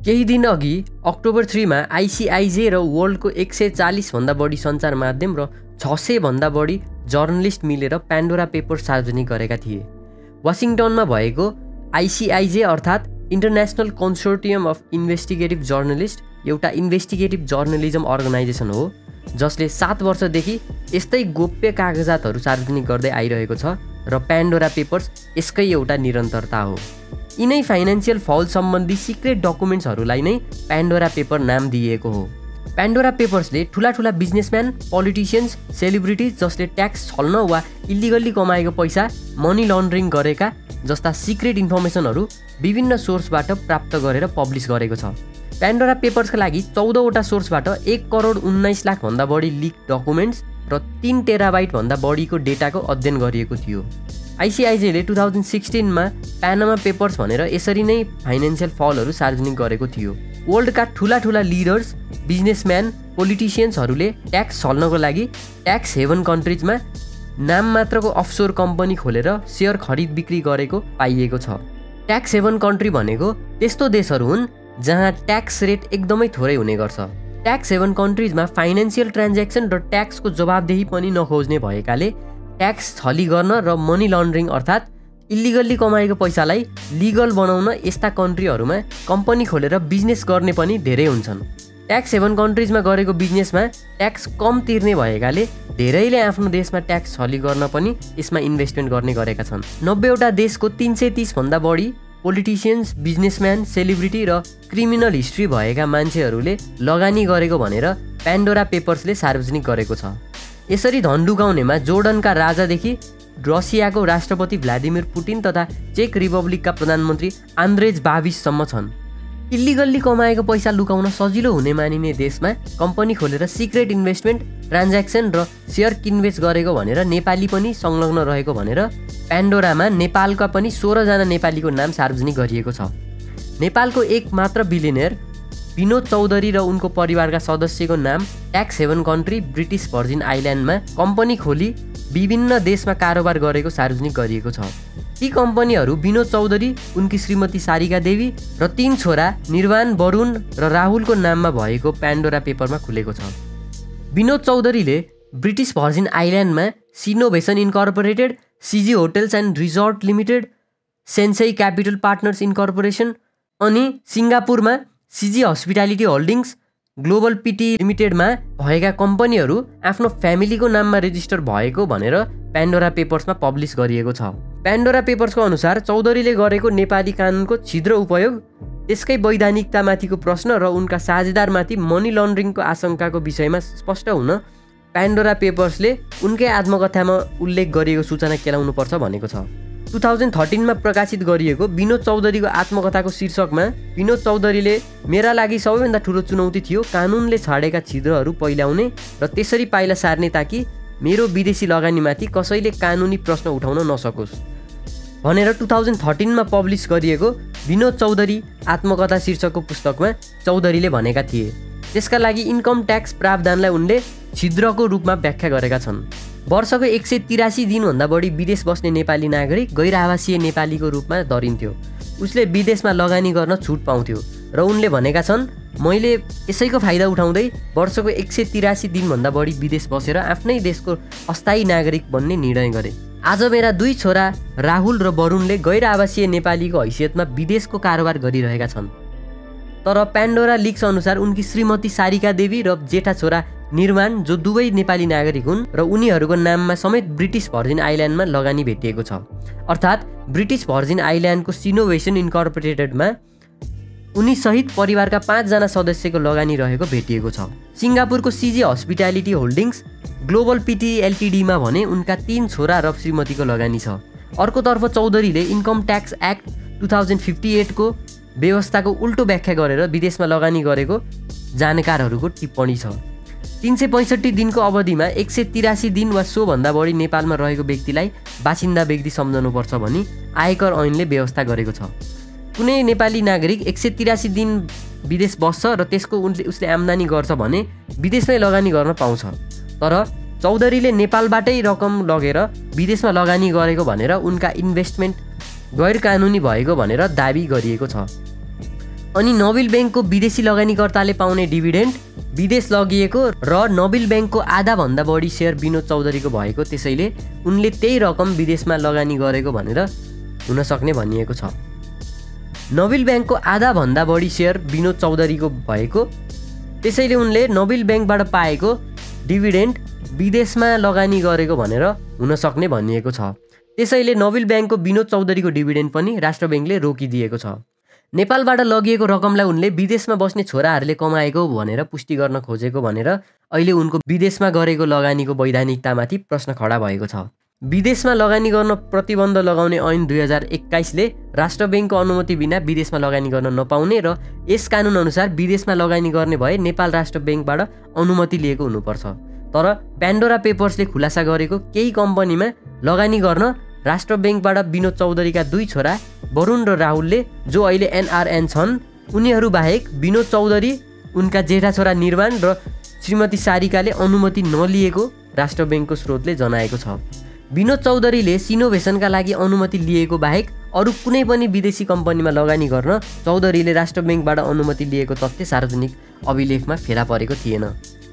केही दिन अघि अक्टोबर 3 मा आइसिआइजे र वर्ल्डको 140 भन्दा बढी सञ्चार माध्यम र 600 भन्दा बढी जर्नलिस्ट मिलेर प्यान्डोरा पेपर्स सार्वजनिक गरेका थिए। वाशिङटनमा भएको आइसिआइजे अर्थात् international consortium of investigative journalist एउटा इन्भेस्टिगेटिभ जर्नलिजम अर्गनाइजेसन हो जसले 7 वर्षदेखि यस्तै गोप्य कागजातहरू सार्वजनिक गर्दै आइरहेको छ र प्यान्डोरा पेपर्स यसकै एउटा निरन्तरता हो। यिनै फाइनेन्सियल फल सम्बन्धी सिक्रेट डकुमेन्ट्सहरूलाई नै प्यान्डोरा पेपर नाम दिएको हो। प्यान्डोरा पेपर्सले ठुला बिजनेसम्यान, पोलिटिसियन्स, सेलिब्रिटिज जसले ट्याक्स छल्न वा इलिगल्ली कमाएको पैसा मनी लन्ड्रिङ गरेका जस्ता सिक्रेट इन्फर्मेसनहरू विभिन्न सोर्सबाट प्राप्त गरेर पब्लिस गरेको छ। प्यान्डोरा पेपर्सका लागि 14 वटा सोर्सबाट 1,19 लाख भन्दा बढी लिक डकुमेन्ट्स र 3 टेराबाइट भन्दा बढीको डेटाको अध्ययन गरिएको थियो। आइसिआइजेले 2016 मा प्यानामा पेपर्स भनेर यसरी नै फाइनेन्सियल फलहरू सार्वजनिक गरेको थियो। वर्ल्डका ठुला लिडर्स, बिजनेसम्यान, पोलिटिसियन्सहरूले ट्याक्स छल्नको लागि ट्याक्स हेभन कन्ट्रिजमा नाम मात्रको अफसोर कम्पनी खोलेर सेयर खरिद बिक्री गरेको पाइएको छ। ट्याक्स हेभन कन्ट्री भनेको त्यस्तो देशहरू हुन् जहाँ ट्याक्स रेट एकदमै थोरै हुने गर्छ। ट्याक्स हेभन कन्ट्रिजमा फाइनेन्सियल ट्रान्ज्याक्सन र ट्याक्सको जवाबदेही पनि नखोज्ने भएकाले ट्याक्स छली गर्न र मनी लन्ड्रिङ अर्थात् इलिगल्ली कमाएको पैसालाई लिगल बनाउन यस्ता कन्ट्रीहरूमा कम्पनी खोलेर बिजनेस गर्ने पनि धेरै हुन्छन्। ट्याक्स हेभन कन्ट्रिजमा गरेको बिजनेसमा ट्याक्स कम तिर्ने भएकाले धेरैले आफ्नो देशमा ट्याक्स छली गर्न पनि यसमा इन्भेस्टमेन्ट गर्ने गरेका छन्। 90 वटा देशको 330 भन्दा बढी पोलिटिसियन्स, बिजनेसम्यान, सेलिब्रिटी र क्रिमिनल हिस्ट्री भएका मान्छेहरूले लगानी गरेको भनेर प्यान्डोरा पेपर्सले सार्वजनिक गरेको छ। यसरी धन लुकाउनेमा जोर्डनका राजादेखि रसियाको राष्ट्रपति भ्लादिमिर पुटिन तथा चेक रिपब्लिकका प्रधानमन्त्री आन्द्रेज बाबिससम्म छन्। इलिगल्ली कमाएको पैसा लुकाउन सजिलो हुने मानिने देशमा कम्पनी खोलेर सिक्रेट इन्भेस्टमेन्ट, ट्रान्ज्याक्सन र सेयर किनबेच गरेको भनेर नेपाली पनि संलग्न रहेको भनेर प्यान्डोरामा नेपालका पनि 16 जना नेपालीको नाम सार्वजनिक गरिएको छ। नेपालको एक मात्र बिलियनियर विनोद चौधरी र उनको परिवारका सदस्यको नाम tax haven country British Virgin आइल्यान्डमा कम्पनी खोली विभिन्न देशमा कारोबार गरेको सार्वजनिक गरिएको छ। ती कम्पनीहरू विनोद चौधरी, उनकी श्रीमती सारिका देवी र 3 छोरा निर्वाण, वरुण र राहुलको नाममा भएको प्यान्डोरा पेपरमा खुलेको छ। विनोद चौधरीले ब्रिटिस भर्जिन आइल्यान्डमा Sinovation Incorporated, CG hotels and resort limited, Sensei Capital Partners Incorporation अनि सिङ्गापुरमा CG hospitality holdings, global Pte लिमिटेडमा भएका कम्पनीहरू आफ्नो फ्यामिलीको नाममा रेजिस्टर भएको भनेर प्यान्डोरा पेपर्समा पब्लिस गरिएको छ। प्यान्डोरा पेपर्सको अनुसार चौधरीले गरेको नेपाली कानुनको छिद्र उपयोग, त्यसकै वैधानिकतामाथिको प्रश्न र उनका साझेदारमाथि मनी लन्ड्रिङको आशंकाको विषयमा स्पष्ट हुन प्यान्डोरा पेपर्सले उनकै आत्मकथामा उल्लेख गरिएको सूचना केलाउनुपर्छ भनेको छ। 2013 मा प्रकाशित गरिएको विनोद चौधरीको आत्मकथाको शीर्षकमा विनोद चौधरीले मेरा लागि सबैभन्दा ठुलो चुनौती थियो कानुनले छाडेका छिद्रहरू पहिल्याउने र त्यसरी पाइला सार्ने ताकि मेरो विदेशी लगानीमाथि कसैले कानुनी प्रश्न उठाउन नसकोस् भनेर 2013 मा पब्लिस गरिएको विनोद चौधरी आत्मकथा शीर्षकको पुस्तकमा चौधरीले भनेका थिए। त्यसका लागि इन्कम ट्याक्स प्रावधानलाई उनले छिद्रको रूपमा व्याख्या गरेका छन्। वर्षको 183 दिनभन्दा बढी विदेश बस्ने नेपाली नागरिक गैर आवासीय नेपालीको रूपमा दरिन्थ्यो। उसले विदेशमा लगानी गर्न छुट पाउँथ्यो र उनले भनेका छन्, मैले यसैको फाइदा उठाउँदै वर्षको 183 दिनभन्दा बढी विदेश बसेर आफ्नै देशको अस्थायी नागरिक बन्ने निर्णय गरेँ। आज मेरा 2 छोरा राहुल र वरुणले गैर आवासीय नेपालीको हैसियतमा विदेशको कारोबार गरिरहेका छन्। तर प्यान्डोरा लिक्स अनुसार उनकी श्रीमती सारिका देवी र जेठा छोरा निर्वाण, जो दुवै नेपाली नागरिक हुन् र उनीहरूको नाममा समेत ब्रिटिस भर्जिन आइल्यान्डमा लगानी भेटिएको छ। अर्थात् ब्रिटिस भर्जिन आइल्यान्डको सिनोभेसन इन्कर्पोरेटेडमा उनी सहित परिवारका 5 जना सदस्यको लगानी रहेको भेटिएको छ। सिङ्गापुरको सिजी हस्पिटालिटी होल्डिङ्स, ग्लोबल पिटी एलटिडीमा भने उनका 3 छोरा र श्रीमतीको लगानी छ। अर्कोतर्फ चौधरीले इन्कम ट्याक्स एक्ट 2058 को व्यवस्थाको उल्टो व्याख्या गरेर विदेशमा लगानी गरेको जानकारहरूको टिप्पणी छ। 365 दिनको अवधिमा 183 दिन वा सोभन्दा बढी नेपालमा रहेको व्यक्तिलाई बासिन्दा व्यक्ति सम्झनुपर्छ भनी आयकर ऐनले व्यवस्था गरेको छ। कुनै नेपाली नागरिक 183 दिन विदेश बस्छ र त्यसको उसले आम्दानी गर्छ भने विदेशमै लगानी गर्न पाउँछ। तर चौधरीले नेपालबाटै रकम लगेर विदेशमा लगानी गरेको भनेर उनका इन्भेस्टमेन्ट गैर कानुनी भएको भनेर दाबी गरिएको छ। अनि नोबेल बैंकको विदेशी लगानीकर्ताले पाउने डिभिडेन्ड विदेश लगिएको र नोबेल बैंकको आधाभन्दा बढी सेयर विनोद चौधरीको भएको, त्यसैले उनले त्यही रकम विदेशमा लगानी गरेको भनेर हुन सक्ने भनिएको छ। नोबेल बैंकको आधाभन्दा बढी सेयर विनोद चौधरीको भएको, त्यसैले उनले नोबेल बैंकबाट पाएको डिभिडेन्ड विदेशमा लगानी गरेको भनेर हुन सक्ने भनिएको छ। त्यसैले नोबेल बैंकको विनोद चौधरीको डिभिडेन्ड पनि राष्ट्र बैंकले रोकिदिएको छ। नेपालबाट लगिएको रकमलाई उनले विदेशमा बस्ने छोराहरूले कमाएको भनेर पुष्टि गर्न खोजेको भनेर अहिले उनको विदेशमा गरेको लगानीको वैधानिकतामाथि प्रश्न खडा भएको छ। विदेशमा लगानी गर्न प्रतिबन्ध लगाउने ऐन 2021ले राष्ट्र बैंकको अनुमति बिना विदेशमा लगानी गर्न नपाउने र यस कानुन अनुसार विदेशमा लगानी गर्ने भए नेपाल राष्ट्र बैंकबाट अनुमति लिएको हुनुपर्छ। तर प्यान्डोरा पेपर्सले खुलासा गरेको केही कम्पनीमा लगानी गर्न राष्ट्र बैंकबाट विनोद चौधरीका 2 छोरा वरुण र राहुलले, जो अहिले एनआरएन छन्, उनीहरू बाहेक विनोद चौधरी, उनका जेठा छोरा निर्माण र श्रीमती सारिकाले अनुमति नलिएको राष्ट्र बैंकको स्रोतले जनाएको छ। विनोद चौधरीले सिनोभेसनका लागि अनुमति लिएको बाहेक अरू कुनै पनि विदेशी कम्पनीमा लगानी गर्न चौधरीले राष्ट्र बैंकबाट अनुमति लिएको तथ्य सार्वजनिक अभिलेखमा फेला परेको थिएन।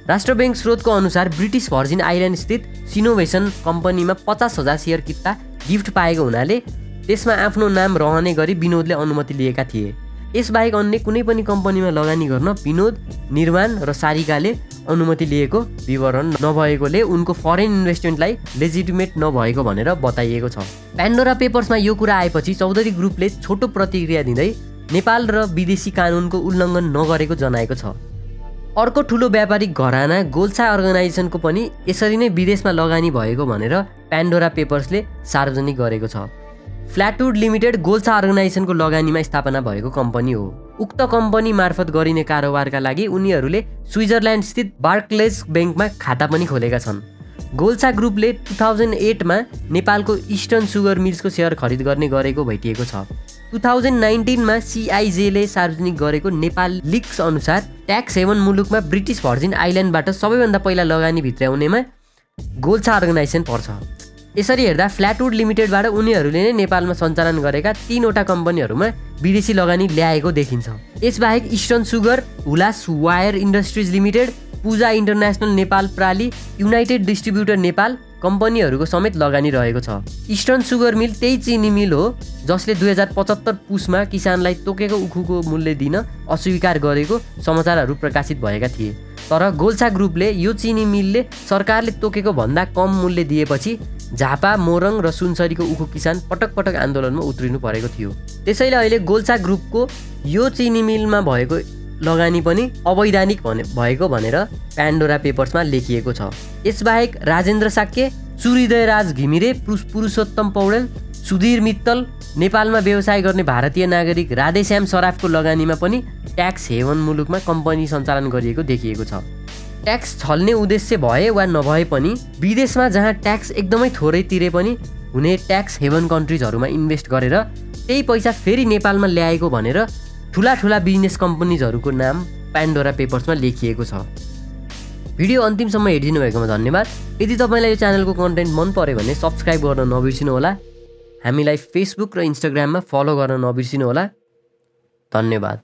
राष्ट्र बैंक स्रोतको अनुसार ब्रिटिस भर्जिन आइल्यान्ड स्थित सिनोभेसन कम्पनीमा 50,000 सेयर किता गिफ्ट पाएको हुनाले त्यसमा आफ्नो नाम रहने गरी विनोदले अनुमति लिएका थिए। यसबाहेक अन्य कुनै पनि कम्पनीमा लगानी गर्न विनोद, निर्माण र सारिकाले अनुमति लिएको विवरण नभएकोले उनको फरेन इन्भेस्टमेन्टलाई लेजिटिमेट नभएको भनेर बताइएको छ। प्यान्डोरा पेपर्समा यो कुरा आएपछि चौधरी ग्रुपले छोटो प्रतिक्रिया दिँदै नेपाल र विदेशी कानुनको उल्लङ्घन नगरेको जनाएको छ। अर्को ठुलो व्यापारिक घराना गोल्छा अर्गनाइजेसनको पनि यसरी नै विदेशमा लगानी भएको भनेर प्यान्डोरा पेपर्सले सार्वजनिक गरेको छ। फ्ल्याटवुड लिमिटेड गोल्छा अर्गनाइजेसनको लगानीमा स्थापना भएको कम्पनी हो। उक्त कम्पनी मार्फत गरिने कारोबारका लागि उनीहरूले स्विजरल्यान्ड स्थित बार्क्लेज बैंकमा खाता पनि खोलेका छन्। गोल्छा ग्रुपले 2008मा नेपालको इस्टर्न सुगर मिल्सको सेयर खरिद गर्ने गरेको भेटिएको छ। 2019मा CIJ ले सार्वजनिक गरेको नेपाल लिक्स अनुसार ट्याक्स हेभन मुलुकमा ब्रिटिस भर्जिन आइल्यान्डबाट सबैभन्दा पहिला लगानी भित्र्याउनेमा गोल्छा अर्गनाइजेसन पर्छ। यसरी हेर्दा फ्ल्याटवुड लिमिटेडबाट उनीहरूले नै नेपालमा सञ्चालन गरेका 3वटा कम्पनीहरूमा विदेशी लगानी ल्याएको देखिन्छ। यसबाहेक Eastern Sugar, Hulas wire industries limited, Puja international Nepal प्राली, युनाइटेड डिस्ट्रिब्युटर नेपाल कम्पनीहरूको समेत लगानी रहेको छ। इस्टर्न सुगर मिल त्यही चिनी मिल हो जसले 2075 पुसमा किसानलाई तोकेको उखुको मूल्य दिन अस्वीकार गरेको समाचारहरू प्रकाशित भएका थिए। तर गोल्छा ग्रुपले यो चिनी मिलले सरकारले तोकेको भन्दा कम मूल्य दिएपछि झापा, मोरङ र सुनसरीको उखु किसान पटक पटक आन्दोलनमा उत्रिनु परेको थियो। त्यसैले अहिले गोल्छा ग्रुपको यो चिनी मिलमा भएको लगानी पनि अवैधानिक भएको भनेर प्यान्डोरा पेपर्समा लेखिएको छ। यसबाहेक राजेन्द्र साक्य, सूर्यदयराज घिमिरे, पुरुषोत्तम पौडेल, सुधीर मित्तल, नेपालमा व्यवसाय गर्ने भारतीय नागरिक राधेश्याम सराफको लगानीमा पनि ट्याक्स हेभन मुलुकमा कम्पनी सञ्चालन गरिएको देखिएको छ। ट्याक्स छल्ने उद्देश्य भए वा नभए पनि विदेशमा जहाँ ट्याक्स एकदमै थोरै तिरे पनि हुने ट्याक्स हेभन कन्ट्रिजहरूमा इन्भेस्ट गरेर त्यही पैसा फेरि नेपालमा ल्याएको भनेर ठुला बिजनेस कम्पनीजहरूको नाम प्यान्डोरा पेपर्समा लेखिएको छ। भिडियो अन्तिमसम्म हेरिदिनु भएकोमा धन्यवाद। यदि तपाईँलाई यो च्यानलको कन्टेन्ट मन पर्यो भने सब्स्क्राइब गर्न नबिर्सिनु होला। हामीलाई फेसबुक र इन्स्टाग्राममा फलो गर्न नबिर्सिनु होला। धन्यवाद।